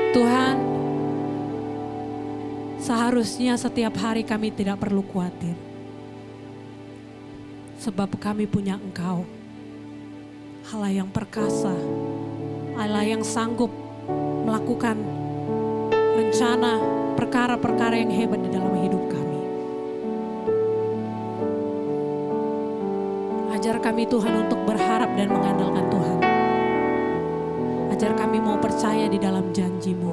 Tuhan, seharusnya setiap hari kami tidak perlu khawatir. Sebab kami punya Engkau, Allah yang perkasa, Allah yang sanggup melakukan rencana perkara-perkara yang hebat di dalam hidup kami. Ajar kami Tuhan untuk berharap dan mengandalkan Tuhan. Ajar kami mau percaya di dalam janji-Mu.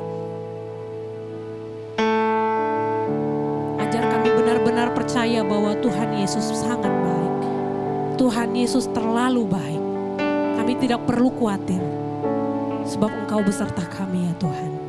Ajar kami benar-benar percaya bahwa Tuhan Yesus sangat baik. Tuhan Yesus terlalu baik. Kami tidak perlu khawatir. Sebab Engkau beserta kami ya Tuhan.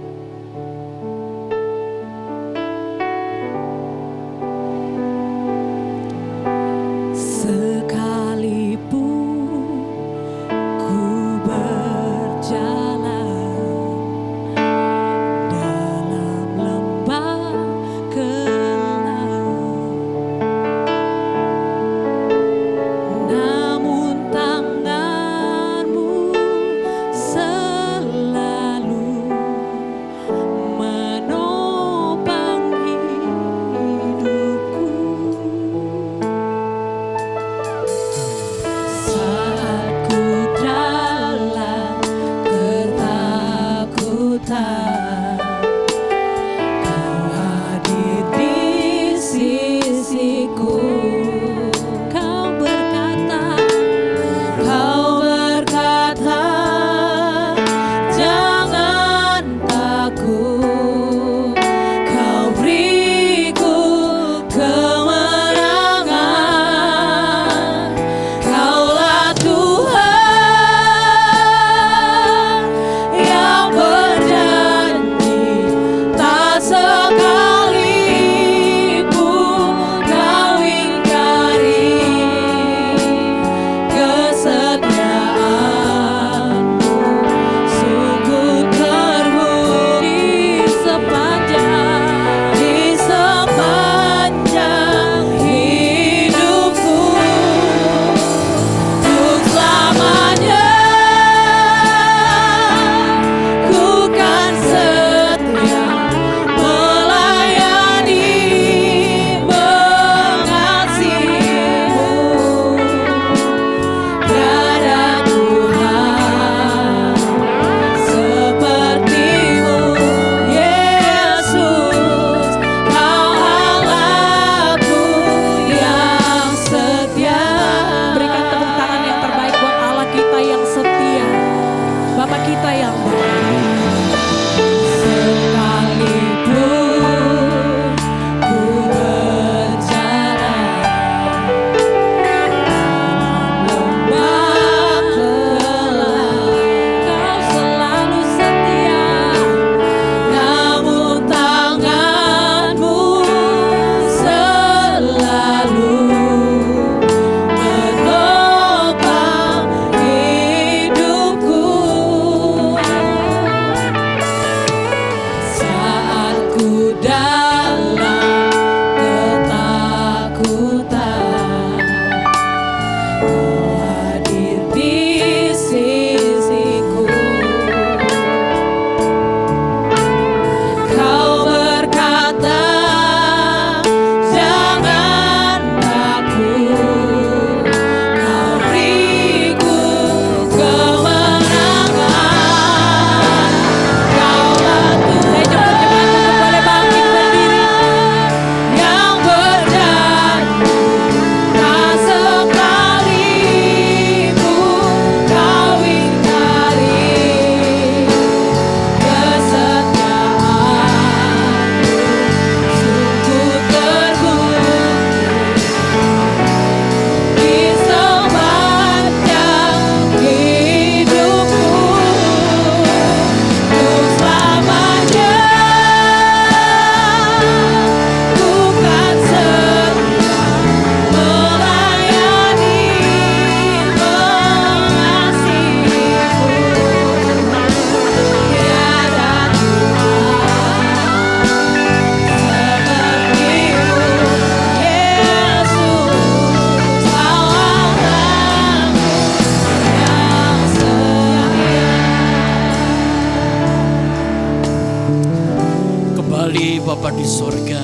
di sorga,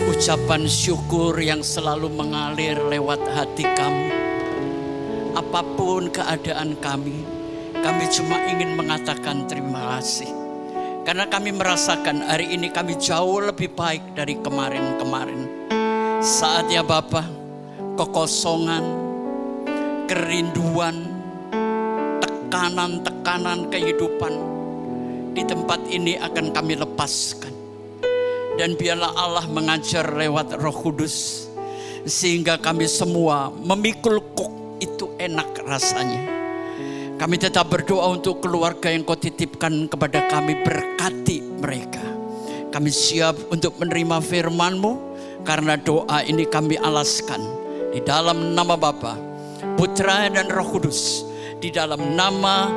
ucapan syukur yang selalu mengalir lewat hati kami. Apapun keadaan kami cuma ingin mengatakan terima kasih. Karena kami merasakan hari ini kami jauh lebih baik dari kemarin-kemarin. Saatnya Bapa, kekosongan, kerinduan, tekanan-tekanan kehidupan di tempat ini akan kami lepaskan. Dan biarlah Allah mengajar lewat Roh Kudus, sehingga kami semua memikul kuk itu enak rasanya. Kami tetap berdoa untuk keluarga yang Kau titipkan kepada kami, berkati mereka. Kami siap untuk menerima firman-Mu, karena doa ini kami alaskan di dalam nama Bapa, Putra dan Roh Kudus, di dalam nama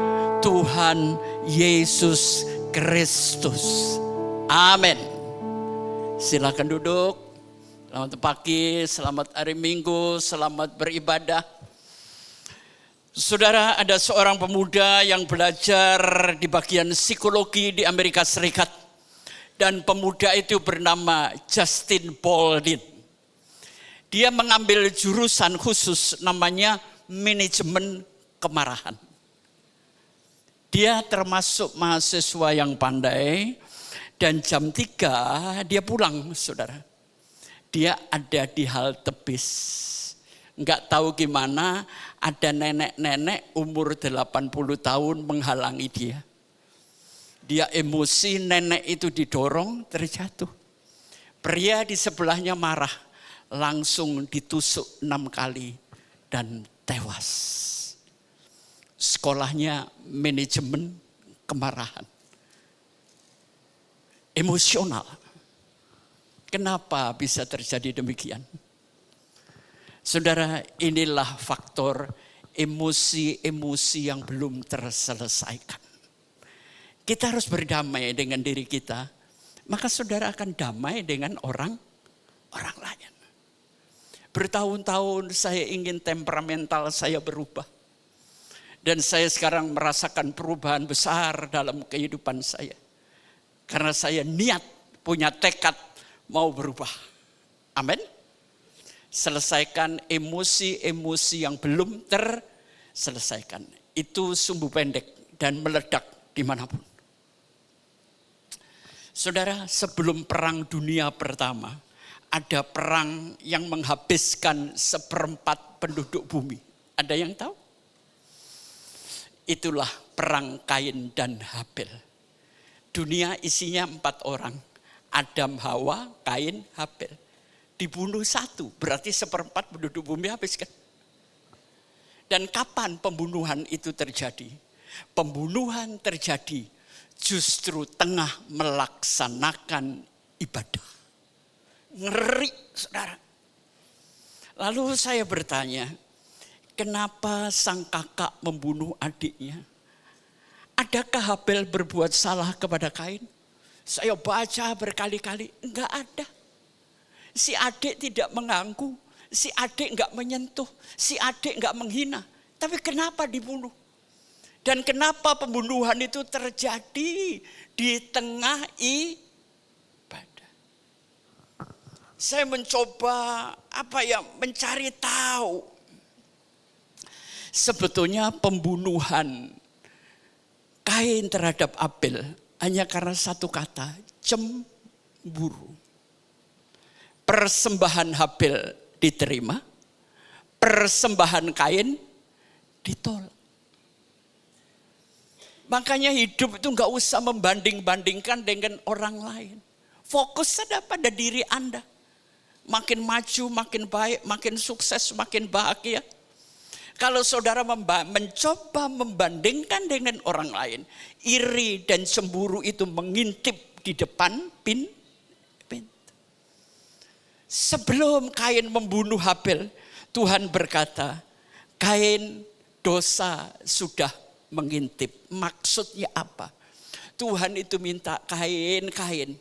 Tuhan Yesus Kristus. Amin. Silakan duduk. Selamat pagi, selamat hari Minggu, selamat beribadah. Saudara, ada seorang pemuda yang belajar di bagian psikologi di Amerika Serikat. Dan pemuda itu bernama Justin Baldwin. Dia mengambil jurusan khusus namanya manajemen kemarahan. Dia termasuk mahasiswa yang pandai. Dan jam 3 dia pulang, saudara. Dia ada di halte bis. Enggak tahu gimana, ada nenek-nenek umur 80 tahun menghalangi dia. Dia emosi, nenek itu didorong, terjatuh. Pria di sebelahnya marah, langsung ditusuk 6 kali dan tewas. Sekolahnya manajemen kemarahan. Emosional. Kenapa bisa terjadi demikian? Saudara, inilah faktor emosi-emosi yang belum terselesaikan. Kita harus berdamai dengan diri kita, maka saudara akan damai dengan orang lain. Bertahun-tahun saya ingin temperamental saya berubah. Dan saya sekarang merasakan perubahan besar dalam kehidupan saya. Karena saya niat, punya tekad mau berubah. Amin. Selesaikan emosi-emosi yang belum terselesaikan. Itu sumbu pendek dan meledak dimanapun. Saudara, sebelum Perang Dunia Pertama, ada perang yang menghabiskan 1/4 penduduk bumi. Ada yang tahu? Itulah perang Kain dan Habel. Dunia isinya 4 orang. Adam, Hawa, Kain, Habel. Dibunuh 1, berarti 1/4 penduduk bumi habis kan? Dan kapan pembunuhan itu terjadi? Pembunuhan terjadi justru tengah melaksanakan ibadah. Ngeri, saudara. Lalu saya bertanya, kenapa sang kakak membunuh adiknya? Adakah Habel berbuat salah kepada Kain? Saya baca berkali-kali, enggak ada. Si adik tidak mengganggu, si adik enggak menyentuh, si adik enggak menghina. Tapi kenapa dibunuh? Dan kenapa pembunuhan itu terjadi di tengah ibadah? Saya mencoba mencari tahu. Sebetulnya pembunuhan Kain terhadap Abel hanya karena satu kata, cemburu. Persembahan Habel diterima, persembahan Kain ditolak. Makanya hidup itu enggak usah membanding-bandingkan dengan orang lain. Fokus saja pada diri Anda. Makin maju, makin baik, makin sukses, makin bahagia. Kalau saudara mencoba membandingkan dengan orang lain, iri dan cemburu itu mengintip di depan pintu. Sebelum Kain membunuh Habel, Tuhan berkata, Kain, dosa sudah mengintip. Maksudnya apa? Tuhan itu minta, Kain,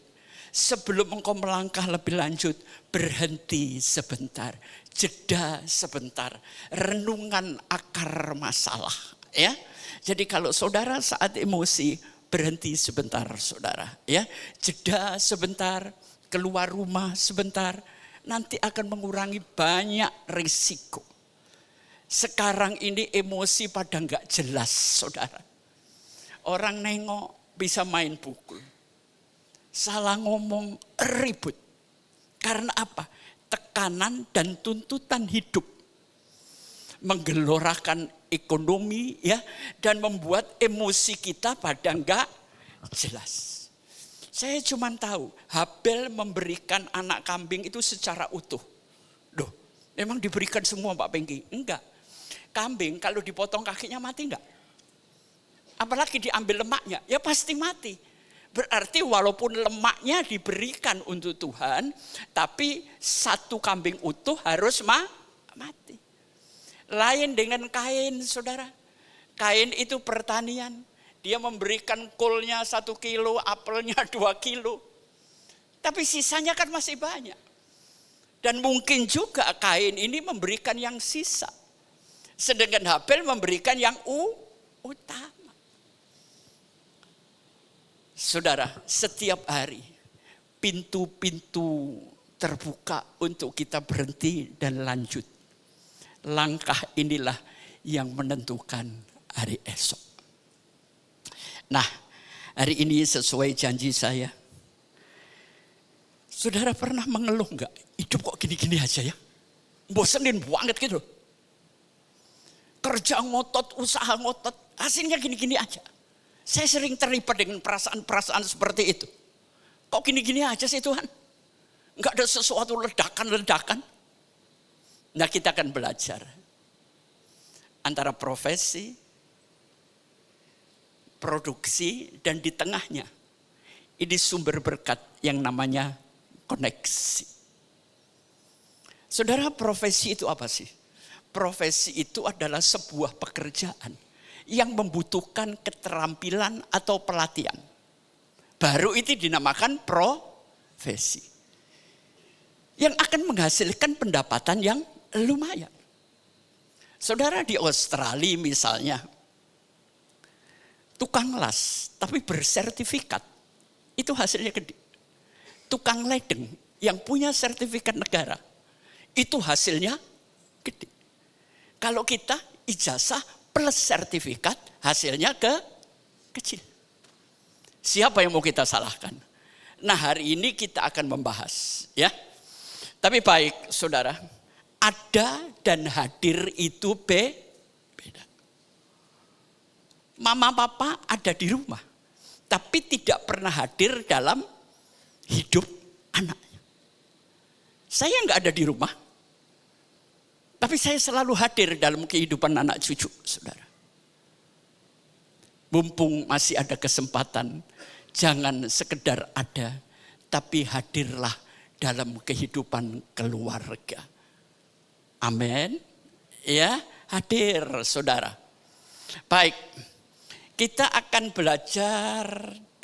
sebelum engkau melangkah lebih lanjut, berhenti sebentar, jeda sebentar, renungan akar masalah. Ya, jadi kalau saudara saat emosi, berhenti sebentar saudara. Ya, jeda sebentar, keluar rumah sebentar, nanti akan mengurangi banyak risiko. Sekarang ini emosi pada nggak jelas saudara. Orang nengok bisa main pukul. Salah ngomong ribut. Karena apa? Tekanan dan tuntutan hidup. Menggelorakan ekonomi ya, dan membuat emosi kita pada nggak jelas. Saya cuma tahu Habel memberikan anak kambing itu secara utuh. Loh, memang diberikan semua Pak Pengki? Enggak. Kambing kalau dipotong kakinya mati enggak? Apalagi diambil lemaknya, ya pasti mati. Berarti walaupun lemaknya diberikan untuk Tuhan, tapi satu kambing utuh harus mati. Lain dengan Kain, saudara. Kain itu pertanian. Dia memberikan kolnya 1 kilo, apelnya 2 kilo. Tapi sisanya kan masih banyak. Dan mungkin juga Kain ini memberikan yang sisa. Sedangkan Habel memberikan yang utama. Saudara, setiap hari pintu-pintu terbuka untuk kita berhenti dan lanjut. Langkah inilah yang menentukan hari esok. Nah, hari ini sesuai janji saya. Saudara pernah mengeluh enggak? Hidup kok gini-gini aja ya? Bosenin banget gitu. Kerja ngotot, usaha ngotot, hasilnya gini-gini aja. Saya sering terlibat dengan perasaan-perasaan seperti itu. Kok gini-gini aja sih Tuhan? Enggak ada sesuatu ledakan-ledakan. Nah, kita akan belajar antara profesi, produksi, dan di tengahnya ini sumber berkat yang namanya koneksi. Saudara, profesi itu apa sih? Profesi itu adalah sebuah pekerjaan yang membutuhkan keterampilan atau pelatihan. Baru itu dinamakan profesi. Yang akan menghasilkan pendapatan yang lumayan. Saudara, di Australia misalnya, tukang las tapi bersertifikat, itu hasilnya gede. Tukang ledeng yang punya sertifikat negara, itu hasilnya gede. Kalau kita ijazah plus sertifikat, hasilnya kecil. Siapa yang mau kita salahkan? Nah, hari ini kita akan membahas ya. Tapi baik saudara, ada dan hadir itu beda. Mama papa ada di rumah, tapi tidak pernah hadir dalam hidup anaknya. Saya enggak ada di rumah, tapi saya selalu hadir dalam kehidupan anak cucu, saudara. Mumpung masih ada kesempatan, jangan sekedar ada, tapi hadirlah dalam kehidupan keluarga. Amin. Ya, hadir, saudara. Baik, kita akan belajar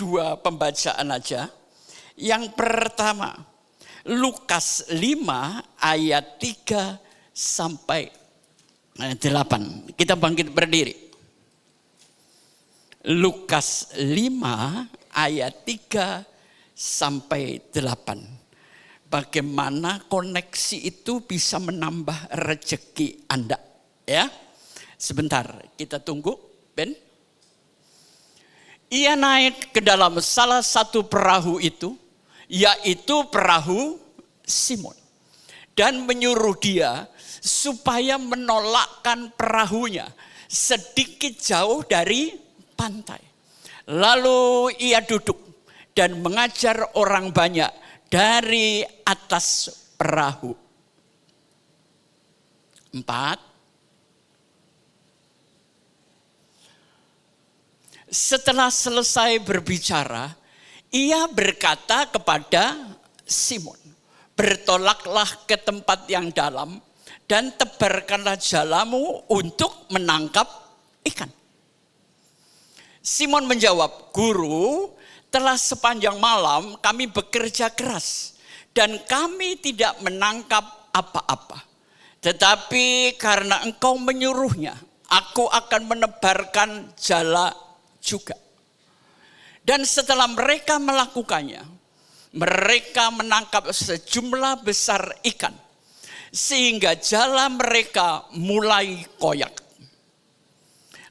2 pembacaan aja. Yang pertama, Lukas 5 ayat 3 sampai 8. Kita bangkit berdiri. Lukas 5 ayat 3 sampai 8. Bagaimana koneksi itu bisa menambah rezeki Anda. Ya, sebentar kita tunggu, Ben. Ia naik ke dalam salah satu perahu itu, yaitu perahu Simon. Dan menyuruh dia supaya menolakkan perahunya sedikit jauh dari pantai. Lalu ia duduk dan mengajar orang banyak dari atas perahu. 4. Setelah selesai berbicara, ia berkata kepada Simon, bertolaklah ke tempat yang dalam dan tebarkanlah jalamu untuk menangkap ikan. Simon menjawab, Guru, telah sepanjang malam kami bekerja keras dan kami tidak menangkap apa-apa. Tetapi karena engkau menyuruhnya, aku akan menebarkan jala juga. Dan setelah mereka melakukannya, mereka menangkap sejumlah besar ikan, sehingga jala mereka mulai koyak.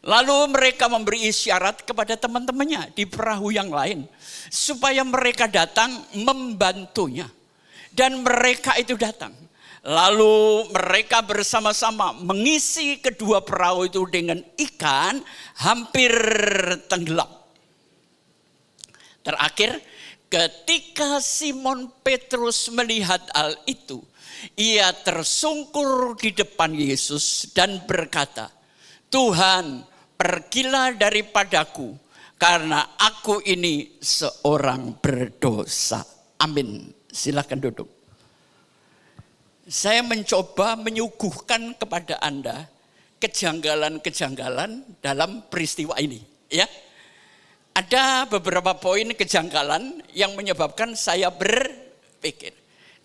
Lalu mereka memberi isyarat kepada teman-temannya di perahu yang lain, supaya mereka datang membantunya. Dan mereka itu datang. Lalu mereka bersama-sama mengisi kedua perahu itu dengan ikan hampir tenggelam. Terakhir, ketika Simon Petrus melihat hal itu, ia tersungkur di depan Yesus dan berkata, "Tuhan, pergilah daripadaku, karena aku ini seorang berdosa." Amin. Silakan duduk. Saya mencoba menyuguhkan kepada Anda kejanggalan-kejanggalan dalam peristiwa ini, ya. Ada beberapa poin kejanggalan yang menyebabkan saya berpikir.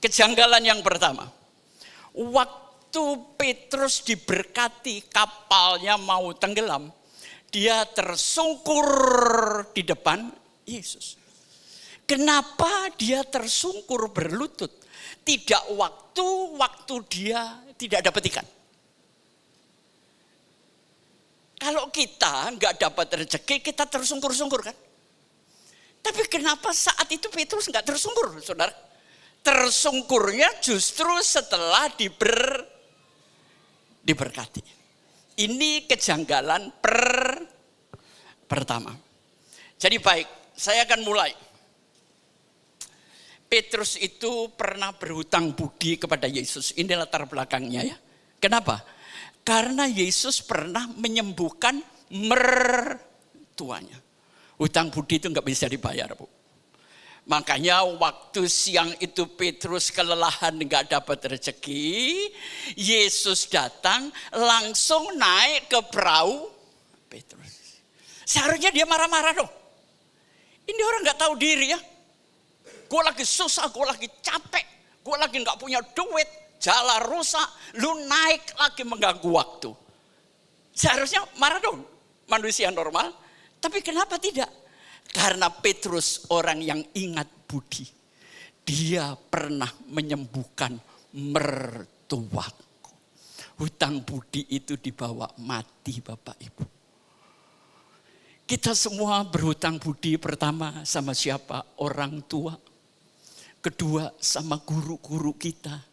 Kejanggalan yang pertama, waktu Petrus diberkati kapalnya mau tenggelam, dia tersungkur di depan Yesus. Kenapa dia tersungkur berlutut? Tidak waktu dia tidak dapat ikan. Kalau kita nggak dapat rezeki, kita tersungkur-sungkur kan? Tapi kenapa saat itu Petrus nggak tersungkur, saudara? Tersungkurnya justru setelah diberkati. Ini kejanggalan pertama. Jadi baik, saya akan mulai. Petrus itu pernah berhutang budi kepada Yesus. Ini latar belakangnya ya. Kenapa? Karena Yesus pernah menyembuhkan mertuanya. Hutang budi itu nggak bisa dibayar, Bu. Makanya waktu siang itu Petrus kelelahan nggak dapat rezeki, Yesus datang langsung naik ke perahu Petrus. Seharusnya dia marah-marah dong. Ini orang nggak tahu diri ya. Gue lagi susah, gue lagi capek, gue lagi nggak punya duit. Jala rusak, lu naik lagi mengganggu waktu. Seharusnya marah dong manusia normal. Tapi kenapa tidak? Karena Petrus orang yang ingat budi. Dia pernah menyembuhkan mertuaku. Hutang budi itu dibawa mati Bapak Ibu. Kita semua berhutang budi, pertama sama siapa? Orang tua. Kedua sama guru-guru kita.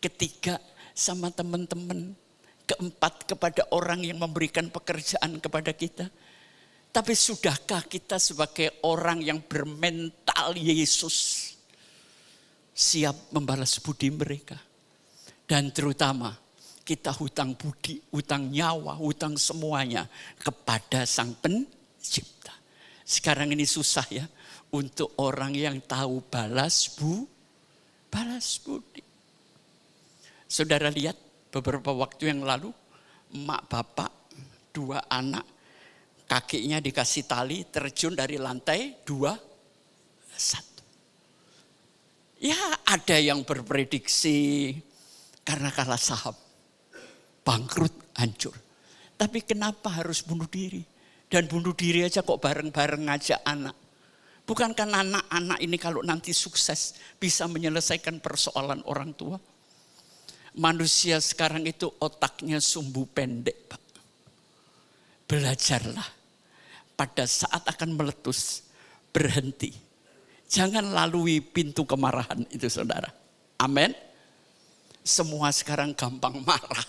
Ketiga sama teman-teman. Keempat kepada orang yang memberikan pekerjaan kepada kita. Tapi sudahkah kita sebagai orang yang bermental Yesus siap membalas budi mereka? Dan terutama kita hutang budi, hutang nyawa, hutang semuanya kepada Sang Pencipta. Sekarang ini susah ya untuk orang yang tahu balas budi. Saudara lihat beberapa waktu yang lalu, emak bapak, 2 anak, kakinya dikasih tali terjun dari lantai 21. Ya ada yang berprediksi karena kalah saham, bangkrut, hancur. Tapi kenapa harus bunuh diri? Dan bunuh diri aja kok bareng-bareng ngajak anak. Bukankah anak-anak ini kalau nanti sukses bisa menyelesaikan persoalan orang tua? Manusia sekarang itu otaknya sumbu pendek, Pak. Belajarlah. Pada saat akan meletus, berhenti. Jangan lalui pintu kemarahan itu, saudara. Amin. Semua sekarang gampang marah.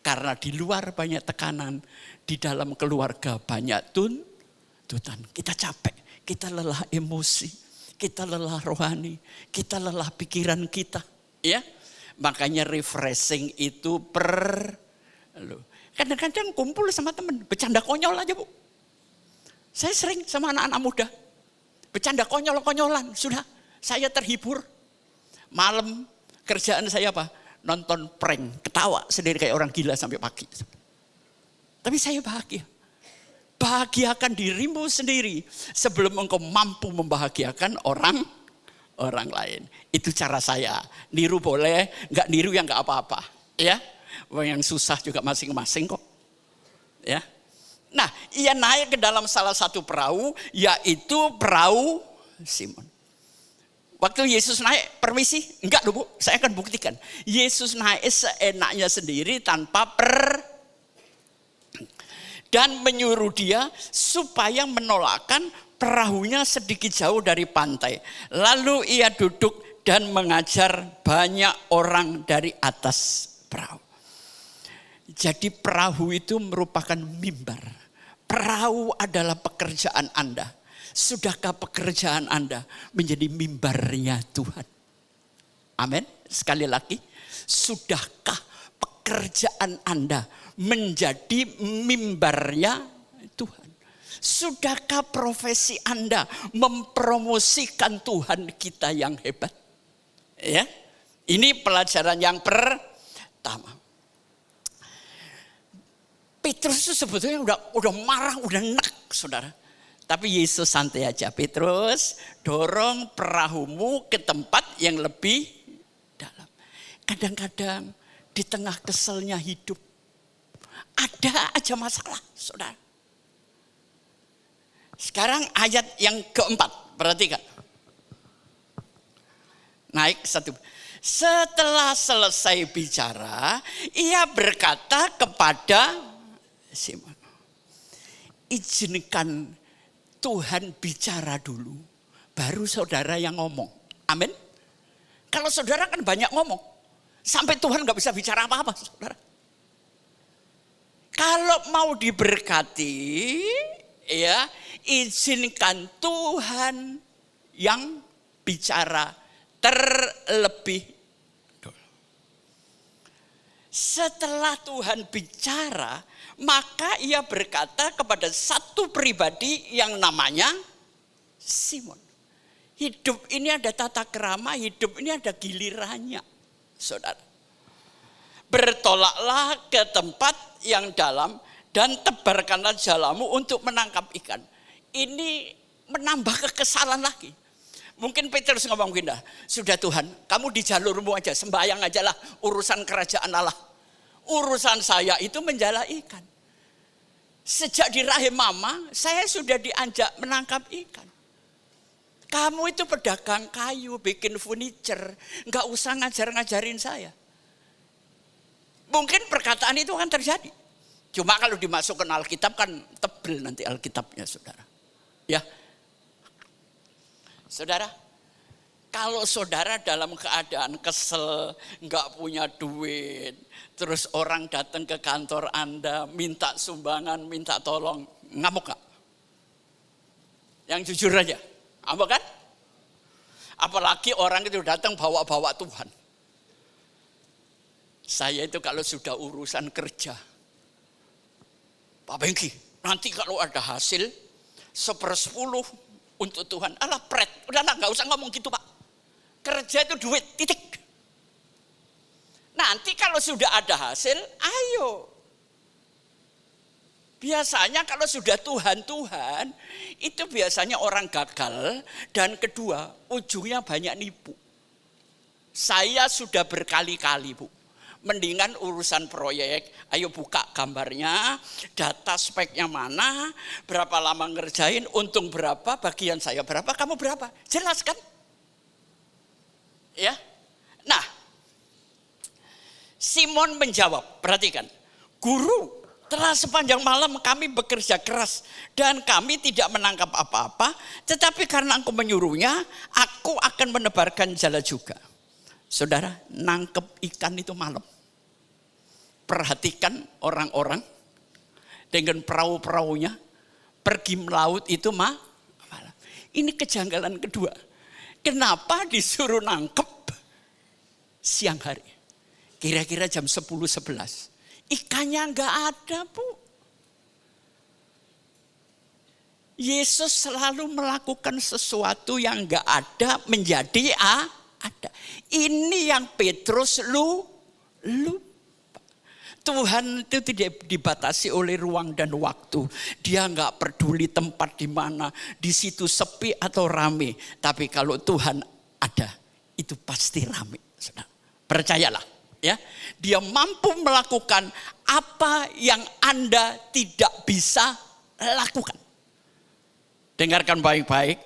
Karena di luar banyak tekanan, di dalam keluarga banyak tuntutan. Kita capek, kita lelah emosi, kita lelah rohani, kita lelah pikiran kita. Ya. Makanya refreshing itu perlu. Kadang-kadang kumpul sama teman, bercanda konyol aja Bu. Saya sering sama anak-anak muda. Bercanda konyol-konyolan, sudah saya terhibur. Malam kerjaan saya apa? Nonton prank, ketawa sendiri kayak orang gila sampai pagi. Tapi saya bahagia. Bahagiakan dirimu sendiri sebelum engkau mampu membahagiakan orang lain. Itu cara saya. Niru boleh, nggak niru ya nggak apa-apa. Ya, yang susah juga masing-masing kok. Ya. Nah, ia naik ke dalam salah satu perahu, yaitu perahu Simon. Waktu Yesus naik, permisi, enggak loh Bu, saya akan buktikan. Yesus naik seenaknya sendiri tanpa dan menyuruh dia supaya menolakkan perahunya sedikit jauh dari pantai. Lalu ia duduk dan mengajar banyak orang dari atas perahu. Jadi perahu itu merupakan mimbar. Perahu adalah pekerjaan Anda. Sudahkah pekerjaan Anda menjadi mimbarnya Tuhan? Amin. Sekali lagi, sudahkah pekerjaan Anda menjadi mimbarnya Tuhan? Sudahkah profesi Anda mempromosikan Tuhan kita yang hebat? Ya, ini pelajaran yang pertama. Petrus itu sebetulnya udah marah, udah enak, saudara. Tapi Yesus santai aja. Petrus, dorong perahumu ke tempat yang lebih dalam. Kadang-kadang di tengah keselnya hidup, ada aja masalah, saudara. Sekarang ayat yang keempat, perhatikan. Naik satu. Setelah selesai bicara, ia berkata kepada Simon, izinkan Tuhan bicara dulu, baru saudara yang ngomong. Amin. Kalau saudara kan banyak ngomong, sampai Tuhan gak bisa bicara apa-apa, saudara. Kalau mau diberkati, ya izinkan Tuhan yang bicara terlebih dulu. Setelah Tuhan bicara, maka ia berkata kepada satu pribadi yang namanya Simon. Hidup ini ada tata krama, hidup ini ada gilirannya, saudara. Bertolaklah ke tempat yang dalam dan tebarkanlah jalamu untuk menangkap ikan. Ini menambah kekesalan lagi. Mungkin Petrus ngomong gini, sudah Tuhan, kamu di jalurmu aja, sembahyang aja lah, urusan kerajaan Allah. Urusan saya itu menjala ikan. Sejak di rahim mama, saya sudah diajak menangkap ikan. Kamu itu pedagang kayu, bikin furniture, nggak usah ngajarin saya. Mungkin perkataan itu akan terjadi. Cuma kalau dimasukkan Alkitab kan tebel nanti Alkitabnya, saudara. Ya, saudara. Kalau saudara dalam keadaan kesel, nggak punya duit, terus orang datang ke kantor Anda, minta sumbangan, minta tolong, ngamuk nggak? Yang jujur aja, ngamuk kan? Apalagi orang itu datang bawa-bawa Tuhan. Saya itu kalau sudah urusan kerja, Pak Bengki, nanti kalau ada hasil 1/10 untuk Tuhan, alah pret, udahlah nggak usah ngomong gitu Pak. Kerja itu duit, titik. Nanti kalau sudah ada hasil, ayo. Biasanya kalau sudah Tuhan, itu biasanya orang gagal. Dan kedua, ujungnya banyak nipu. Saya sudah berkali-kali Bu. Mendingan urusan proyek, ayo buka gambarnya, data speknya mana, berapa lama ngerjain, untung berapa, bagian saya berapa, kamu berapa. Jelas kan? Ya, nah, Simon menjawab, perhatikan, Guru, telah sepanjang malam kami bekerja keras dan kami tidak menangkap apa-apa, tetapi karena Engkau menyuruhnya, aku akan menebarkan jala juga. Saudara, nangkep ikan itu malam. Perhatikan orang-orang dengan perahu-perahunya pergi melaut itu malam. Ini kejanggalan kedua. Kenapa disuruh nangkep siang hari? Kira-kira jam 10-11. Ikannya enggak ada Bu. Yesus selalu melakukan sesuatu yang enggak ada menjadi ada. Ini yang Petrus lupa. Tuhan itu tidak dibatasi oleh ruang dan waktu. Dia enggak peduli tempat di mana, di situ sepi atau rame. Tapi kalau Tuhan ada, itu pasti rame. Percayalah, ya. Dia mampu melakukan apa yang Anda tidak bisa lakukan. Dengarkan baik-baik.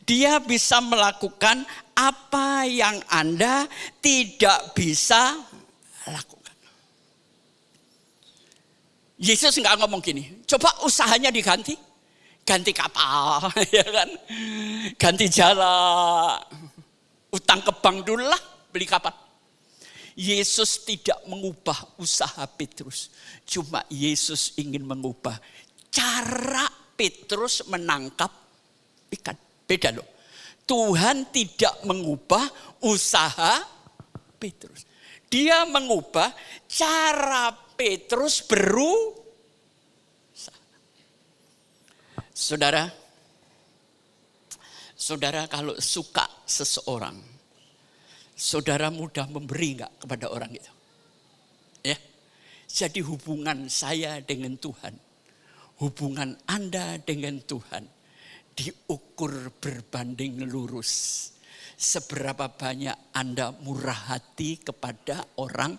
Dia bisa melakukan apa yang Anda tidak bisa lakukan. Yesus nggak ngomong gini, coba usahanya diganti. Ganti kapal, ya kan? Ganti jalan. Utang ke bank dulu lah, beli kapal. Yesus tidak mengubah usaha Petrus. Cuma Yesus ingin mengubah cara Petrus menangkap ikan. Beda loh. Tuhan tidak mengubah usaha Petrus. Dia mengubah cara Petrus berusaha. Saudara kalau suka seseorang, saudara mudah memberi enggak kepada orang itu? Ya. Jadi hubungan saya dengan Tuhan, hubungan Anda dengan Tuhan diukur berbanding lurus. Seberapa banyak Anda murah hati kepada orang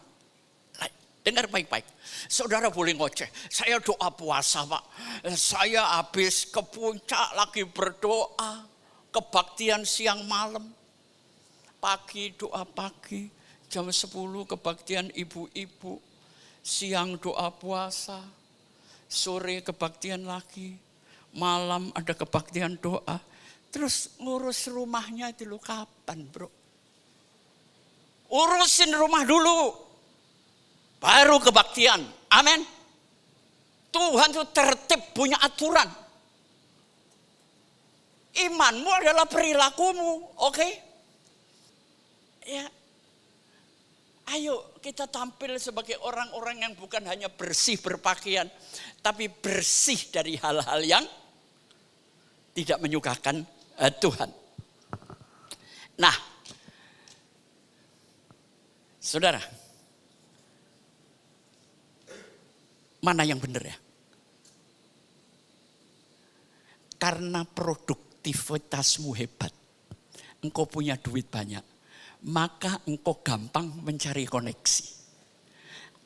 lain. Dengar baik-baik. Saudara boleh ngoceh. Saya doa puasa, Pak. Saya habis ke puncak lagi berdoa. Kebaktian siang malam. Pagi doa pagi. Jam 10 kebaktian ibu-ibu. Siang doa puasa. Sore kebaktian lagi. Malam ada kebaktian doa. Terus ngurus rumahnya itu kapan, bro? Urusin rumah dulu. Baru kebaktian. Amin. Tuhan itu tertib, punya aturan. Imanmu adalah perilakumu, oke? Ya. Ayo kita tampil sebagai orang-orang yang bukan hanya bersih berpakaian, tapi bersih dari hal-hal yang tidak menyukakan Tuhan. Nah, saudara, mana yang benar ya? Karena produktivitasmu hebat, engkau punya duit banyak, maka engkau gampang mencari koneksi.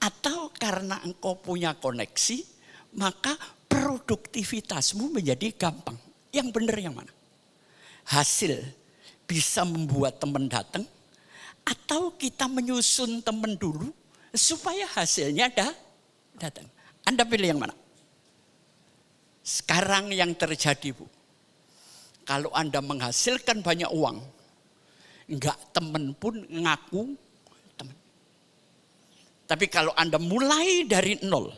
Atau karena engkau punya koneksi, maka produktivitasmu menjadi gampang. Yang benar yang mana? Hasil bisa membuat teman datang, atau kita menyusun teman dulu supaya hasilnya datang. Anda pilih yang mana? Sekarang yang terjadi, Bu, kalau Anda menghasilkan banyak uang, enggak teman pun ngaku teman. Tapi kalau Anda mulai dari nol,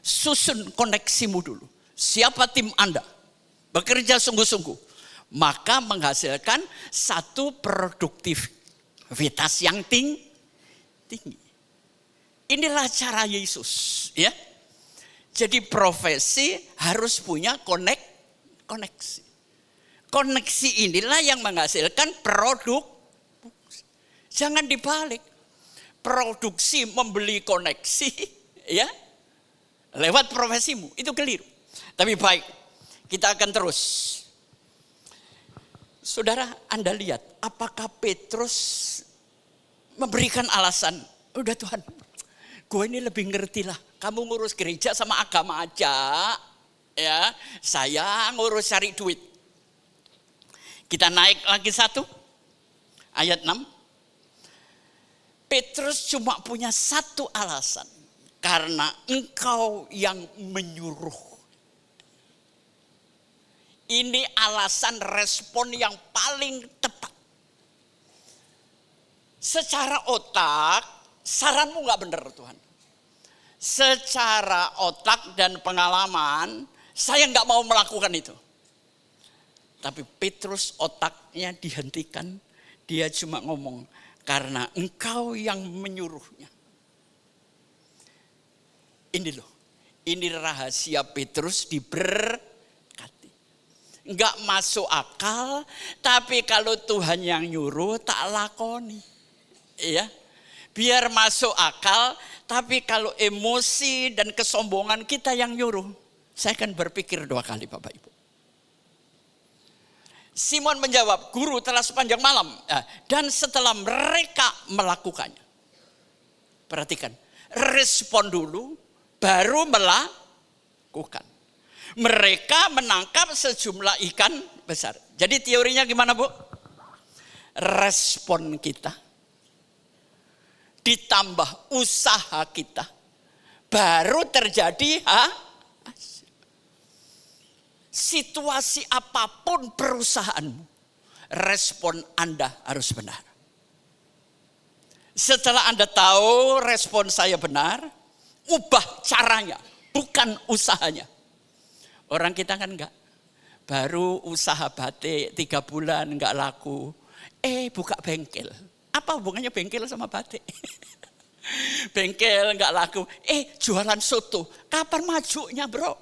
susun koneksimu dulu. Siapa tim Anda? Bekerja sungguh-sungguh. Maka menghasilkan satu produktivitas yang tinggi. Inilah cara Yesus, ya. Jadi profesi harus punya koneksi. Koneksi inilah yang menghasilkan produk. Jangan dibalik. Produksi membeli koneksi, ya, lewat profesimu. Itu keliru. Tapi baik, kita akan terus. Saudara, Anda lihat apakah Petrus memberikan alasan, udah Tuhan, gue ini lebih ngerti lah. Kamu ngurus gereja sama agama aja, ya. Saya ngurus cari duit. Kita naik lagi satu, ayat 6. Petrus cuma punya satu alasan, karena engkau yang menyuruh. Ini alasan respon yang paling tepat. Secara otak, saranmu gak benar Tuhan. Secara otak dan pengalaman, saya gak mau melakukan itu. Tapi Petrus otaknya dihentikan. Dia cuma ngomong, karena engkau yang menyuruhnya. Ini loh, ini rahasia Petrus Enggak masuk akal, tapi kalau Tuhan yang nyuruh tak lakoni. Iya. Biar masuk akal, tapi kalau emosi dan kesombongan kita yang nyuruh, saya akan berpikir 2 kali Bapak Ibu. Simon menjawab, Guru telah sepanjang malam dan setelah mereka melakukannya. Perhatikan, respon dulu baru melakukan. Mereka menangkap sejumlah ikan besar. Jadi teorinya gimana, Bu? Respon kita ditambah usaha kita baru terjadi situasi apapun perusahaanmu, respon Anda harus benar. Setelah Anda tahu respon saya benar, ubah caranya, bukan usahanya. Orang kita kan enggak. Baru usaha batik 3 bulan enggak laku. Buka bengkel. Apa hubungannya bengkel sama batik? Bengkel enggak laku. Jualan soto. Kapan majunya, bro?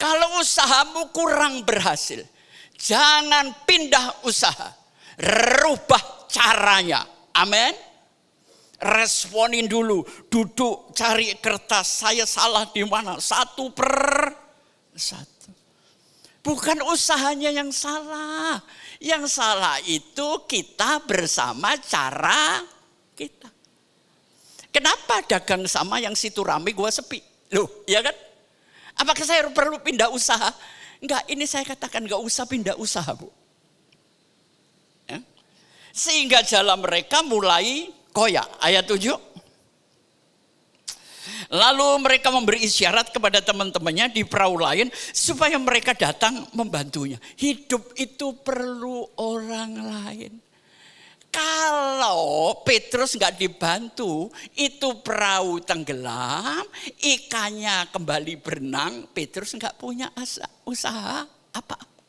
Kalau usahamu kurang berhasil, jangan pindah usaha. Rubah caranya. Amin. Responin dulu, duduk cari kertas, saya salah di mana, satu per satu. Bukan usahanya yang salah. Yang salah itu kita bersama cara kita. Kenapa dagang sama yang situ rame gua sepi? Loh, ya kan? Apakah saya perlu pindah usaha? Enggak, ini saya katakan enggak usah pindah usaha, Bu. Ya? Sehingga jalan mereka mulai koyak. Ayat 7. Lalu mereka memberi isyarat kepada teman-temannya di perahu lain supaya mereka datang membantunya. Hidup itu perlu orang lain. Kalau Petrus nggak dibantu, itu perahu tenggelam, ikannya kembali berenang, Petrus nggak punya usaha apa-apa.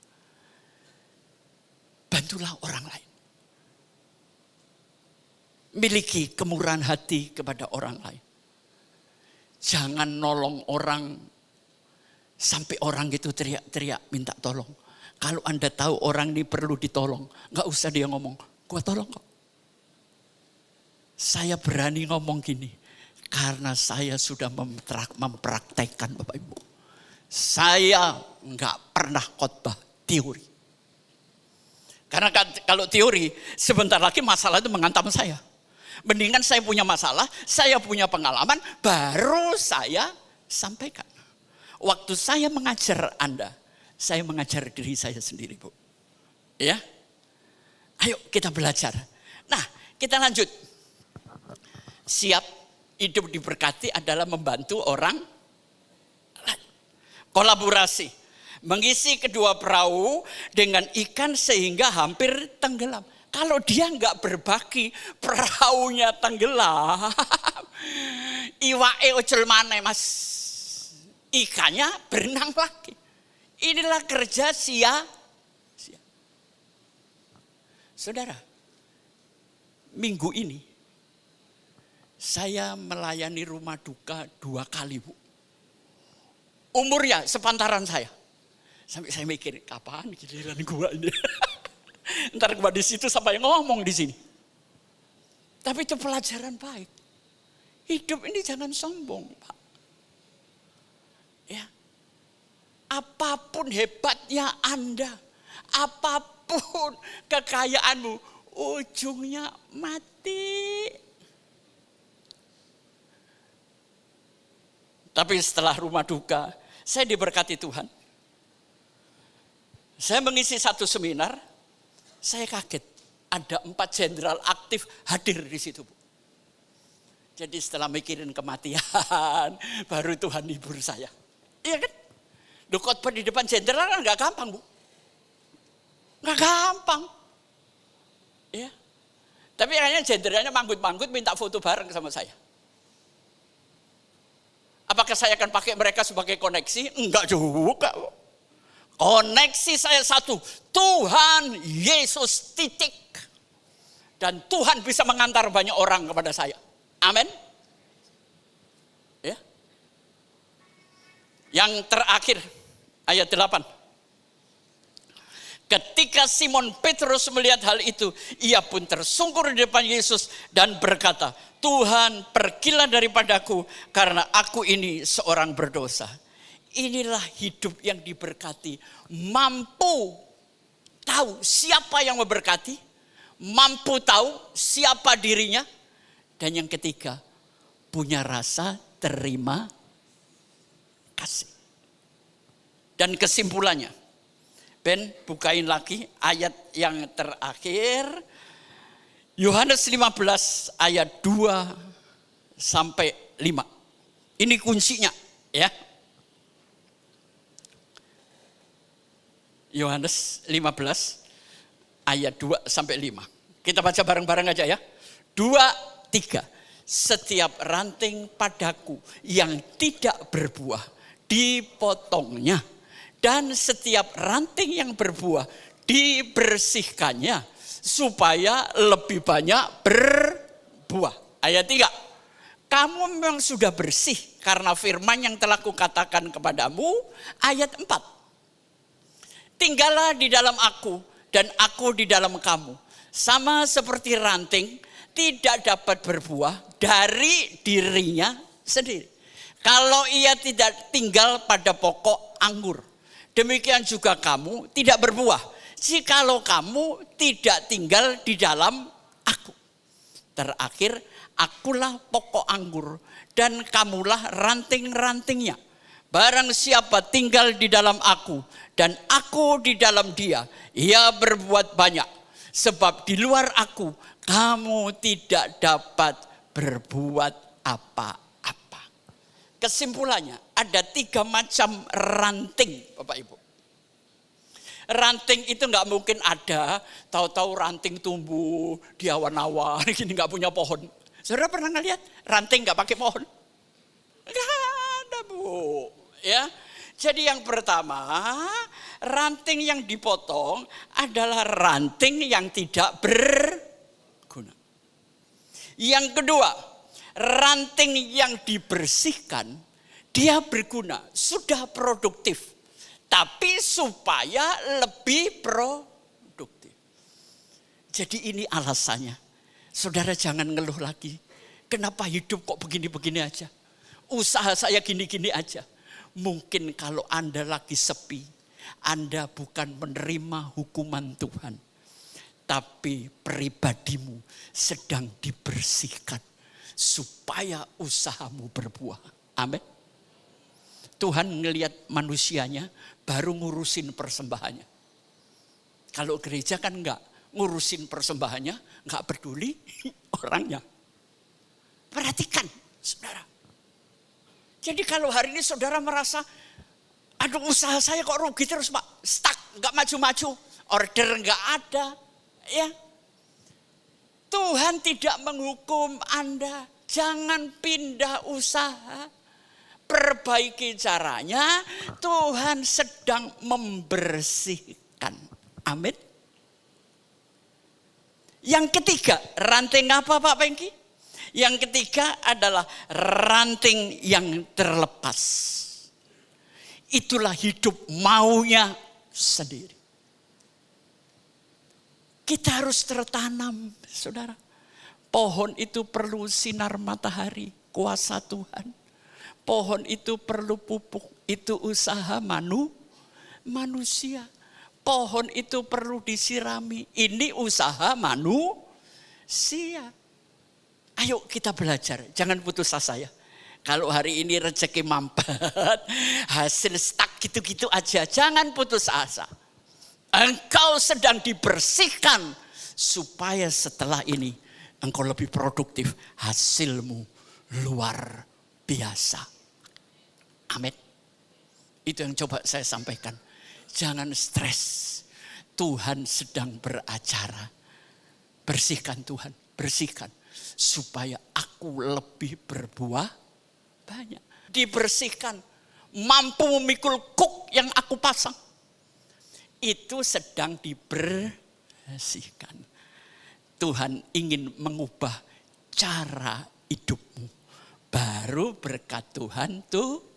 Bantulah orang lain. Miliki kemurahan hati kepada orang lain. Jangan nolong orang sampai orang gitu teriak-teriak minta tolong. Kalau Anda tahu orang ini perlu ditolong, gak usah dia ngomong, gua tolong kok. Saya berani ngomong gini, karena saya sudah mempraktekkan Bapak Ibu. Saya gak pernah khotbah teori. Karena kalau teori, sebentar lagi masalah itu menghantam saya. Mendingan saya punya masalah, saya punya pengalaman, baru saya sampaikan. Waktu saya mengajar Anda, saya mengajar diri saya sendiri, Bu. Ya, ayo kita belajar. Nah, kita lanjut. Siap hidup diberkati adalah membantu orang. Kolaborasi. Mengisi kedua perahu dengan ikan sehingga hampir tenggelam. Kalau dia nggak berbagi, perahunya tenggelam. Iwake ojol maneh, Mas. Ikannya berenang lagi. Inilah kerja sia-sia. Saudara, minggu ini saya melayani rumah duka 2 kali, Bu. Umurnya sepantaran saya. Sampai saya mikir, kapan giliran gua ini? Ntar gua di situ sampai ngomong di sini. Tapi itu pelajaran baik. Hidup ini jangan sombong, Pak. Ya. Apapun hebatnya Anda, apapun kekayaanmu, ujungnya mati. Tapi setelah rumah duka, saya diberkati Tuhan. Saya mengisi satu seminar, saya kaget. Ada 4 jenderal aktif hadir di situ, Bu. Jadi setelah mikirin kematian, baru Tuhan hibur saya. Iya kan? Khotbah di depan jenderal kan gak gampang, Bu. Gak gampang. Ya. Tapi akhirnya jenderalnya manggut-manggut minta foto bareng sama saya. Apakah saya akan pakai mereka sebagai koneksi? Enggak juga, Bu. Koneksi saya satu, Tuhan Yesus titik. Dan Tuhan bisa mengantar banyak orang kepada saya. Amin. Ya. Yang terakhir, ayat 8. Ketika Simon Petrus melihat hal itu, ia pun tersungkur di depan Yesus dan berkata, Tuhan, pergilah daripadaku karena aku ini seorang berdosa. Inilah hidup yang diberkati. Mampu tahu siapa yang memberkati. Mampu tahu siapa dirinya. Dan yang ketiga, punya rasa terima kasih. Dan kesimpulannya, Ben bukain lagi ayat yang terakhir, Yohanes 15 ayat 2 sampai 5. Ini kuncinya ya. Yohanes 15 ayat 2 sampai 5. Kita baca bareng-bareng aja ya. 2, 3. Setiap ranting padaku yang tidak berbuah dipotongnya, dan setiap ranting yang berbuah dibersihkannya supaya lebih banyak berbuah. Ayat 3. Kamu memang sudah bersih karena firman yang telah kukatakan kepadamu. Ayat 4. Tinggallah di dalam aku dan aku di dalam kamu. Sama seperti ranting tidak dapat berbuah dari dirinya sendiri kalau ia tidak tinggal pada pokok anggur. Demikian juga kamu tidak berbuah jikalau kamu tidak tinggal di dalam aku. Terakhir, akulah pokok anggur dan kamulah ranting-rantingnya. Barang siapa tinggal di dalam aku dan aku di dalam dia, ia berbuat banyak. Sebab di luar aku kamu tidak dapat berbuat apa-apa. Kesimpulannya, ada 3 macam ranting, Bapak Ibu. Ranting itu nggak mungkin ada, tahu-tahu ranting tumbuh di awan-awan, gini nggak punya pohon. Saudara pernah ngeliat ranting nggak pakai pohon? Nggak ada, Bu. Ya, jadi yang pertama, ranting yang dipotong adalah ranting yang tidak berguna. Yang kedua, ranting yang dibersihkan, dia berguna, sudah produktif. Tapi supaya lebih produktif. Jadi ini alasannya. Saudara jangan ngeluh lagi. Kenapa hidup kok begini-begini aja? Usaha saya gini-gini aja. Mungkin kalau Anda lagi sepi, Anda bukan menerima hukuman Tuhan. Tapi pribadimu sedang dibersihkan. Supaya usahamu berbuah. Amin. Tuhan ngelihat manusianya baru ngurusin persembahannya. Kalau gereja kan enggak, ngurusin persembahannya, enggak peduli orangnya. Perhatikan, saudara. Jadi kalau hari ini saudara merasa, aduh usaha saya kok rugi terus Pak, stuck, enggak maju-maju, order enggak ada. Ya, Tuhan tidak menghukum Anda, jangan pindah usaha. Perbaiki caranya, Tuhan sedang membersihkan. Amin. Yang ketiga, ranting apa Pak Pengki? Yang ketiga adalah ranting yang terlepas. Itulah hidup maunya sendiri. Kita harus tertanam, saudara. Pohon itu perlu sinar matahari, kuasa Tuhan. Pohon itu perlu pupuk, itu usaha manusia. Pohon itu perlu disirami, ini usaha manusia. Ayo kita belajar, jangan putus asa ya. Kalau hari ini rezeki mampet, hasil stuck gitu-gitu aja, jangan putus asa. Engkau sedang dibersihkan supaya setelah ini engkau lebih produktif, hasilmu luar biasa. Amin. Itu yang coba saya sampaikan. Jangan stres. Tuhan sedang beracara. Bersihkan Tuhan, bersihkan. Supaya aku lebih berbuah banyak. Dibersihkan. Mampu memikul kuk yang aku pasang. Itu sedang dibersihkan. Tuhan ingin mengubah cara hidupmu. Baru berkat Tuhan tuh.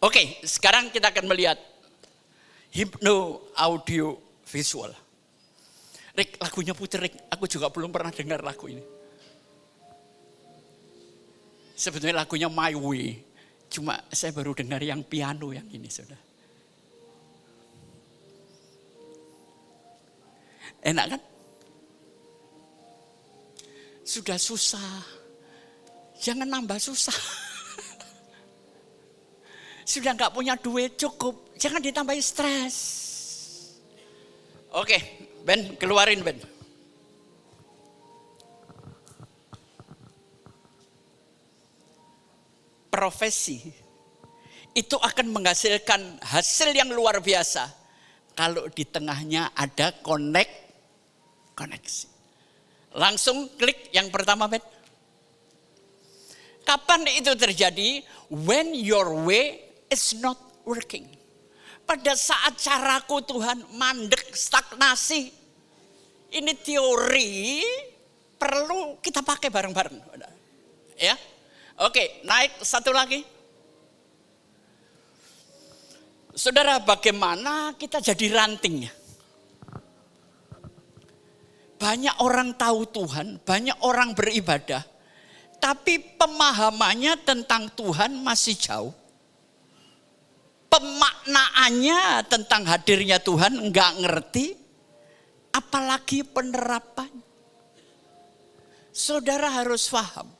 Oke, sekarang kita akan melihat hipno audio visual. Rick, lagunya puter Rick. Aku juga belum pernah dengar lagu ini. Sebetulnya lagunya My Way. Cuma saya baru dengar yang piano yang ini, saudara. Enak kan? Sudah susah. Jangan nambah susah. Sudah nggak punya duit cukup, jangan ditambahin stres. Oke, Ben, keluarin Ben. Profesi itu akan menghasilkan hasil yang luar biasa kalau di tengahnya ada koneksi. Langsung klik yang pertama Ben. Kapan itu terjadi? When your way is not working. Pada saat caraku Tuhan mandek, stagnasi. Ini teori perlu kita pakai bareng-bareng. Ya. Oke, naik satu lagi. Saudara, bagaimana kita jadi rantingnya? Banyak orang tahu Tuhan, banyak orang beribadah, tapi pemahamannya tentang Tuhan masih jauh. Pemaknaannya tentang hadirnya Tuhan enggak ngerti, apalagi penerapan. Saudara harus paham,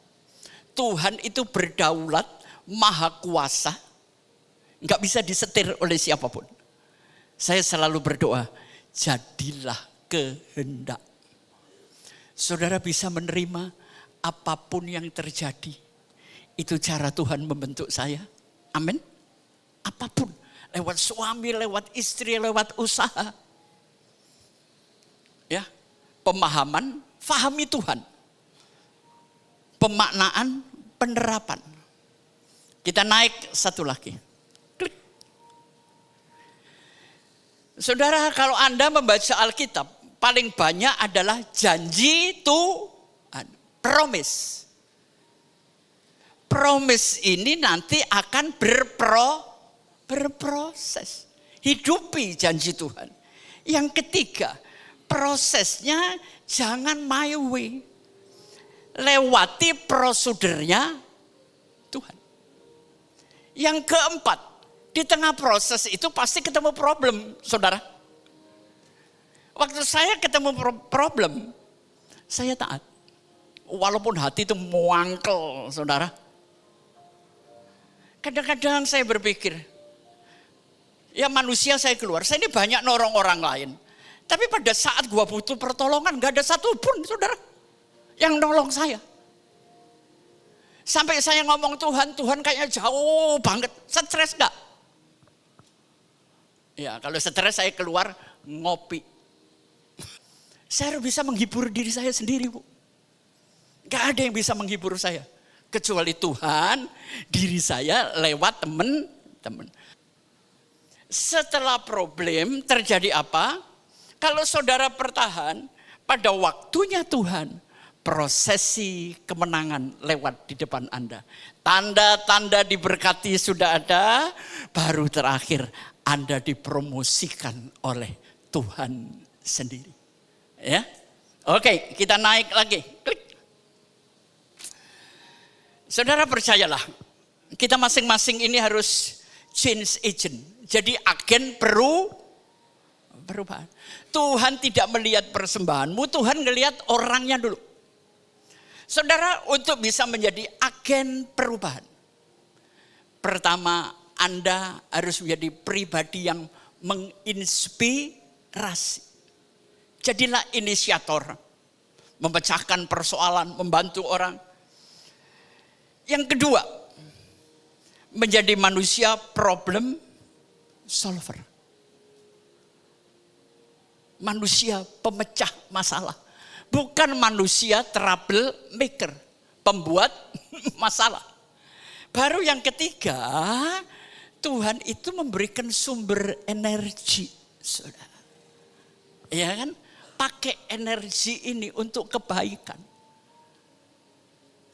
Tuhan itu berdaulat, maha kuasa, enggak bisa disetir oleh siapapun. Saya selalu berdoa, jadilah kehendak. Saudara bisa menerima apapun yang terjadi. Itu cara Tuhan membentuk saya. Amin. Apapun, lewat suami, lewat istri, lewat usaha. Ya, pemahaman, fahami Tuhan. Pemaknaan, penerapan. Kita naik satu lagi. Klik. Saudara, kalau Anda membaca Alkitab, paling banyak adalah janji Tuhan, promise. Promise ini nanti akan berproses. Hidupi janji Tuhan. Yang ketiga, prosesnya jangan my way. Lewati prosedurnya Tuhan. Yang keempat, di tengah proses itu pasti ketemu problem, saudara. Waktu saya ketemu problem, saya taat. Walaupun hati itu muangkel, saudara. Kadang-kadang saya berpikir, ya manusia saya keluar, saya ini banyak nolong orang lain. Tapi pada saat gua butuh pertolongan, gak ada satupun saudara yang nolong saya. Sampai saya ngomong Tuhan kayaknya jauh banget, stres gak? Ya kalau stres saya keluar ngopi. Saya harus bisa menghibur diri saya sendiri, Bu. Gak ada yang bisa menghibur saya. Kecuali Tuhan, diri saya lewat teman-teman. Setelah problem terjadi apa? Kalau saudara bertahan, pada waktunya Tuhan, prosesi kemenangan lewat di depan Anda. Tanda-tanda diberkati sudah ada, baru terakhir Anda dipromosikan oleh Tuhan sendiri. Ya, oke, kita naik lagi. Klik. Saudara percayalah, kita masing-masing ini harus change agent. Jadi agen perubahan. Tuhan tidak melihat persembahanmu, Tuhan ngelihat orangnya dulu. Saudara, untuk bisa menjadi agen perubahan, pertama Anda harus menjadi pribadi yang menginspirasi. Jadilah inisiator, memecahkan persoalan, membantu orang. Yang kedua, menjadi manusia problem solver. Manusia pemecah masalah. Bukan manusia trouble maker, pembuat masalah. Baru yang ketiga, Tuhan itu memberikan sumber energi, saudara. Ya kan? Pakai energi ini untuk kebaikan.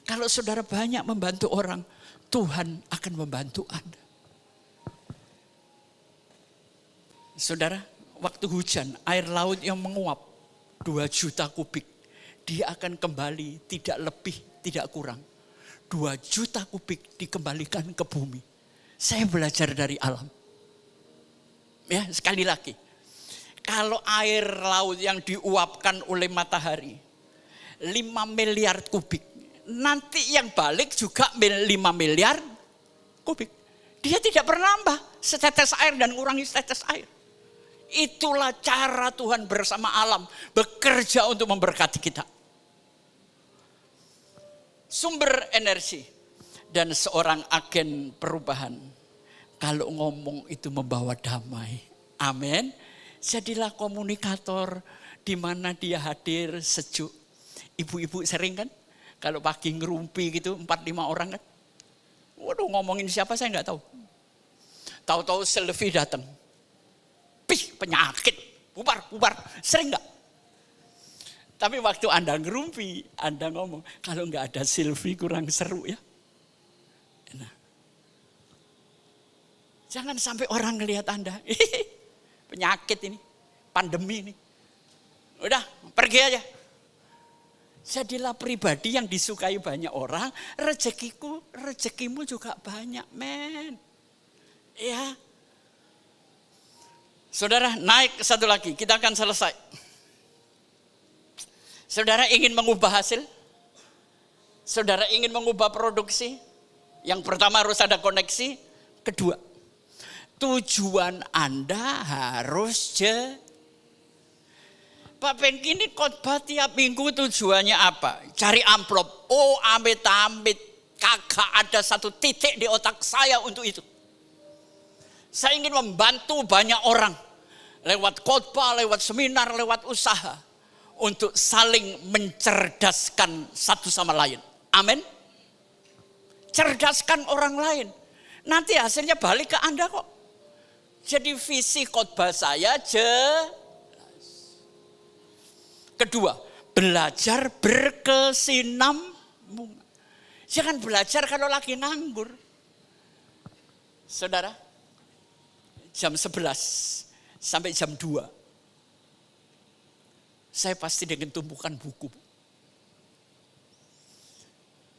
Kalau saudara banyak membantu orang, Tuhan akan membantu Anda. Saudara, waktu hujan, air laut yang menguap 2 juta kubik, dia akan kembali tidak lebih, tidak kurang. 2 juta kubik dikembalikan ke bumi. Saya belajar dari alam. Ya, sekali lagi. Kalau air laut yang diuapkan oleh matahari, 5 miliar kubik, nanti yang balik juga 5 miliar kubik. Dia tidak pernah nambah setetes air dan ngurangi setetes air. Itulah cara Tuhan bersama alam bekerja untuk memberkati kita. Sumber energi dan seorang agen perubahan. Kalau ngomong itu membawa damai. Amin. Jadilah komunikator di mana dia hadir sejuk. Ibu-ibu sering kan kalau pagi ngerumpi gitu 4-5 orang kan. Waduh, ngomongin siapa saya nggak tahu. Tahu-tahu Sylvie datang. Pih, penyakit. Bubar. Sering nggak? Tapi waktu Anda ngerumpi, Anda ngomong, kalau nggak ada Sylvie kurang seru ya. Nah. Jangan sampai orang ngelihat Anda. Penyakit ini, pandemi ini. Udah, pergi aja. Jadilah pribadi yang disukai banyak orang, rezekimu juga banyak, men. Ya. Saudara, naik satu lagi, kita akan selesai. Saudara ingin mengubah hasil? Saudara ingin mengubah produksi? Yang pertama harus ada koneksi. Kedua, tujuan Anda harus Pak Pengki ini khotbah tiap minggu tujuannya apa? Cari amplop. Oh, amit-amit. Kagak ada satu titik di otak saya untuk itu. Saya ingin membantu banyak orang. Lewat khotbah, lewat seminar, lewat usaha. Untuk saling mencerdaskan satu sama lain. Amin. Cerdaskan orang lain. Nanti hasilnya balik ke Anda kok. Jadi visi khotbah saya Kedua, belajar berkesinambungan. Jangan belajar kalau lagi nganggur. Saudara, jam 11 sampai jam 2. Saya pasti dengan tumpukan buku.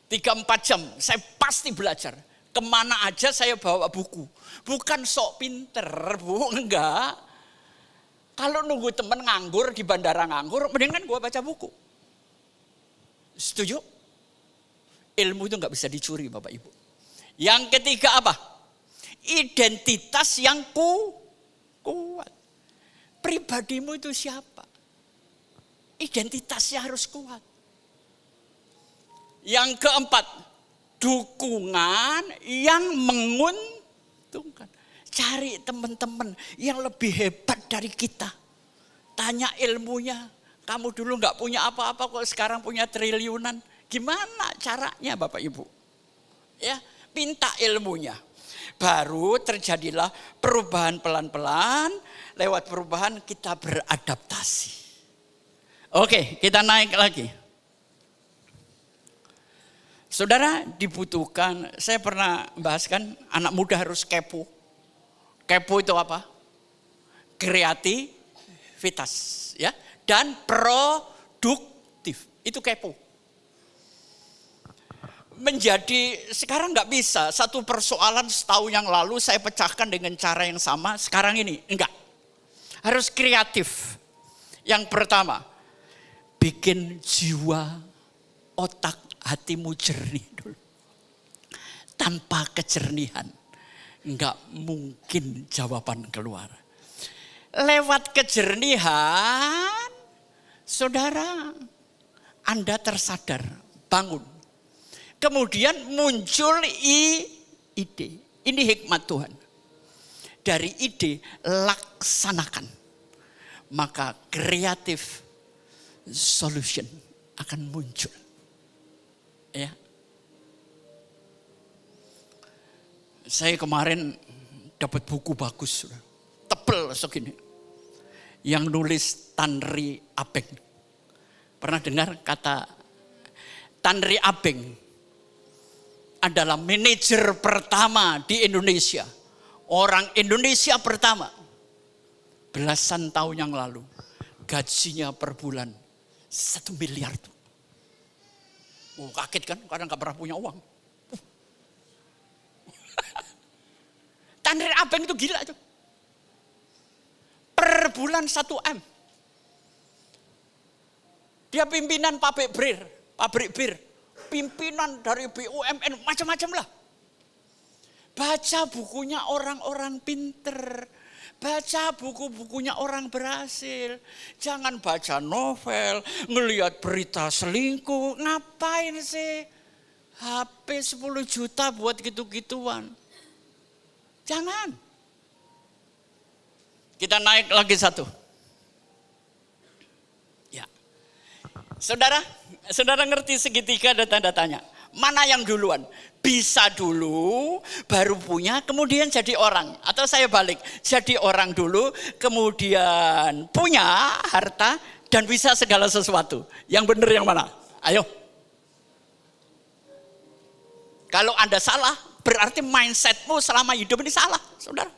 3-4 jam saya pasti belajar. Kemana aja saya bawa buku. Bukan sok pinter, Bu, enggak. Kalau nunggu teman nganggur di bandara nganggur, mendingan gue baca buku. Setuju? Ilmu itu gak bisa dicuri Bapak Ibu. Yang ketiga apa? Identitas yang kuat. Pribadimu itu siapa? Identitasnya harus kuat. Yang keempat, dukungan yang menguntungkan. Cari teman-teman yang lebih hebat dari kita. Tanya ilmunya. Kamu dulu gak punya apa-apa kok sekarang punya triliunan. Gimana caranya Bapak Ibu? Ya, minta ilmunya. Baru terjadilah perubahan pelan-pelan. Lewat perubahan kita beradaptasi. Oke, kita naik lagi. Saudara, dibutuhkan, saya pernah bahaskan anak muda harus kepo. Kepo itu apa? Kreativitas, ya, dan produktif. Itu kepo. Menjadi sekarang nggak bisa satu persoalan setahun yang lalu saya pecahkan dengan cara yang sama. Sekarang ini enggak. Harus kreatif. Yang pertama, bikin jiwa, otak, hatimu jernih dulu. Tanpa kejernihan enggak mungkin jawaban keluar. Lewat kejernihan, saudara, Anda tersadar, bangun. Kemudian muncul ide. Ini hikmat Tuhan. Dari ide, laksanakan. Maka creative solution akan muncul. Ya. Saya kemarin dapat buku bagus, tebel segini. Yang nulis Tanri Abeng. Pernah dengar kata Tanri Abeng adalah manajer pertama di Indonesia. Orang Indonesia pertama. Belasan tahun yang lalu. Gajinya per bulan 1 miliar tuh. Oh, kaget kan? Karena gak pernah punya uang. Tanri Abeng itu gila tuh. Per bulan 1 M. Dia pimpinan pabrik bir. pimpinan dari BUMN, macam-macam lah. Baca bukunya orang-orang pinter. Baca buku-bukunya orang berhasil. Jangan baca novel, ngelihat berita selingkuh. Ngapain sih? HP 10 juta buat gitu-gituan. Jangan. Kita naik lagi satu. Ya. Saudara ngerti segitiga ada tanda tanya. Mana yang duluan? Bisa dulu, baru punya, kemudian jadi orang. Atau saya balik, jadi orang dulu, kemudian punya harta, dan bisa segala sesuatu. Yang benar yang mana? Ayo. Kalau Anda salah, berarti mindsetmu selama hidup ini salah, saudara.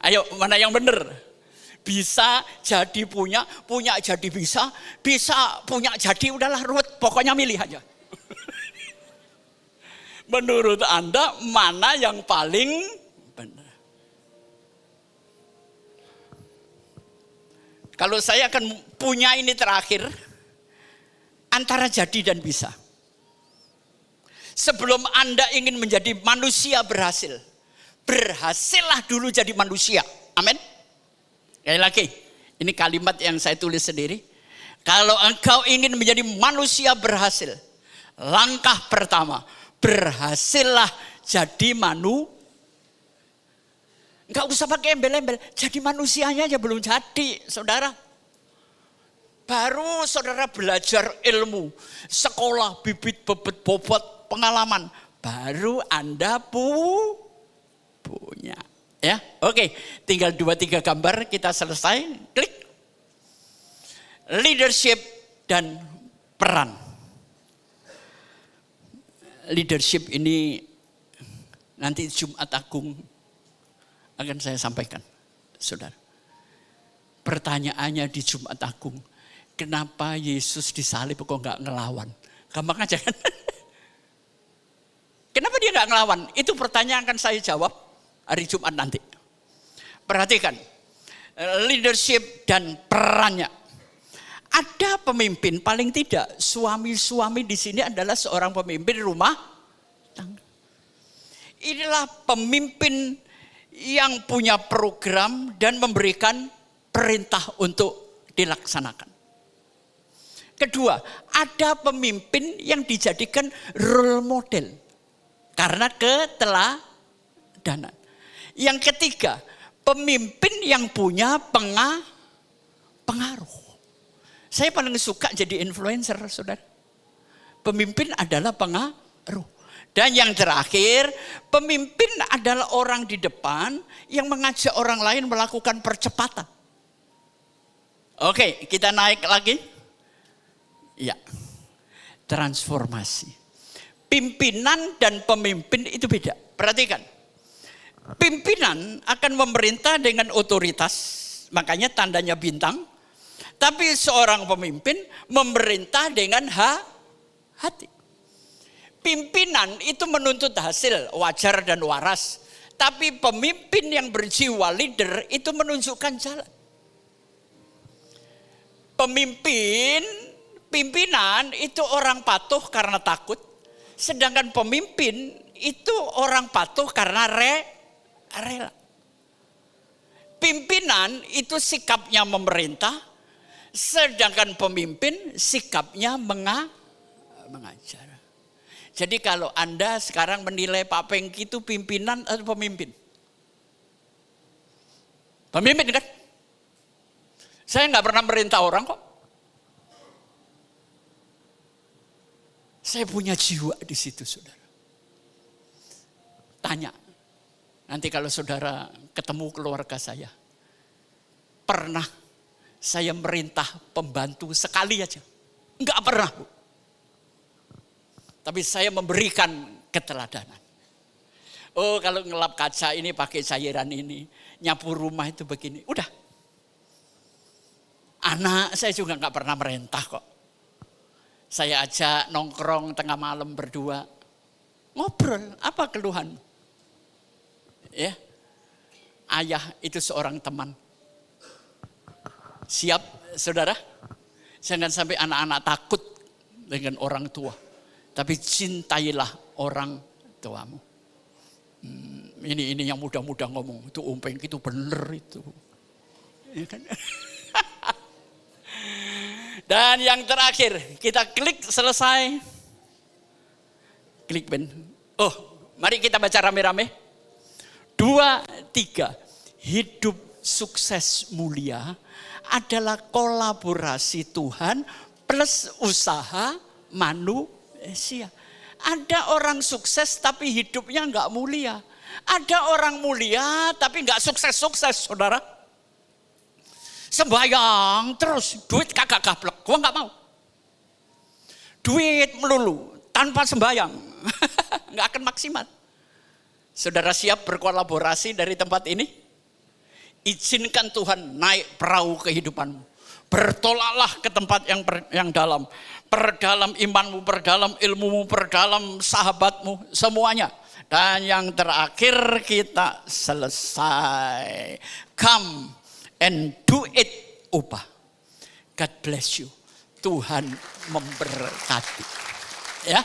Ayo, mana yang benar? Bisa jadi punya jadi bisa punya jadi udahlah ruwet, pokoknya milih aja. Menurut Anda mana yang paling benar? Kalau saya akan punya ini terakhir, antara jadi dan bisa. Sebelum Anda ingin menjadi manusia berhasil, berhasillah dulu jadi manusia. Amin. Sekali lagi, ini kalimat yang saya tulis sendiri. Kalau engkau ingin menjadi manusia berhasil, langkah pertama, berhasillah jadi Enggak usah pakai embel-embel, jadi manusianya aja belum jadi, saudara. Baru saudara belajar ilmu, sekolah, bibit, bebet, bobot, pengalaman, baru Anda punya. Ya, oke, tinggal 2-3 gambar kita selesai. Klik. Leadership dan peran. Leadership ini nanti Jumat Agung akan saya sampaikan, saudara. Pertanyaannya di Jumat Agung, kenapa Yesus disalib kok nggak ngelawan? Gampang aja kan? Kenapa dia nggak ngelawan? Itu pertanyaan akan saya jawab hari Jumat nanti. Perhatikan, leadership dan perannya. Ada pemimpin, paling tidak suami-suami di sini adalah seorang pemimpin rumah tangga. Inilah pemimpin yang punya program dan memberikan perintah untuk dilaksanakan. Kedua, ada pemimpin yang dijadikan role model karena keteladanan. Yang ketiga, pemimpin yang punya pengaruh. Saya paling suka jadi influencer, saudara. Pemimpin adalah pengaruh. Dan yang terakhir, pemimpin adalah orang di depan yang mengajak orang lain melakukan percepatan. Oke, kita naik lagi. Ya, transformasi. Pimpinan dan pemimpin itu beda. Perhatikan. Pimpinan akan memerintah dengan otoritas, makanya tandanya bintang. Tapi seorang pemimpin memerintah dengan hati. Pimpinan itu menuntut hasil wajar dan waras. Tapi pemimpin yang berjiwa leader itu menunjukkan jalan. Pimpinan itu orang patuh karena takut. Sedangkan pemimpin itu orang patuh karena rela. Pimpinan itu sikapnya memerintah. Sedangkan pemimpin sikapnya mengajar. Jadi kalau Anda sekarang menilai Pak Pengki itu pimpinan atau pemimpin? Pemimpin kan? Saya nggak pernah merintah orang kok. Saya punya jiwa di situ, saudara. Tanya, nanti kalau saudara ketemu keluarga saya, pernah saya merintah pembantu sekali aja? Enggak pernah, Bu. Tapi saya memberikan keteladanan. Oh, kalau ngelap kaca ini pakai cairan ini, nyapu rumah itu begini. Udah. Anak saya juga enggak pernah merintah kok. Saya ajak nongkrong tengah malam berdua. Ngobrol, apa keluhan? Ya. Ayah itu seorang teman. Siap, saudara? Jangan sampai anak-anak takut dengan orang tua. tapi cintailah orang tuamu. Ini yang muda-muda ngomong, itu Umpeng itu bener itu. Ya kan? Dan yang terakhir, kita klik selesai. Klik Ben. Oh, mari kita baca rame-rame. 2, 3. Hidup sukses mulia adalah kolaborasi Tuhan plus usaha manusia. Ada orang sukses tapi hidupnya enggak mulia. Ada orang mulia tapi enggak sukses-sukses, saudara. Sembayang terus, duit kagak gablek, gua enggak mau. Duit melulu, tanpa sembayang, enggak akan maksimal. Saudara siap berkolaborasi dari tempat ini? Izinkan Tuhan naik perahu kehidupanmu. Bertolaklah ke tempat yang dalam. Perdalam imanmu, perdalam ilmumu, perdalam sahabatmu, semuanya. Dan yang terakhir kita selesai. Come and do it, upah. God bless you. Tuhan memberkati. Ya.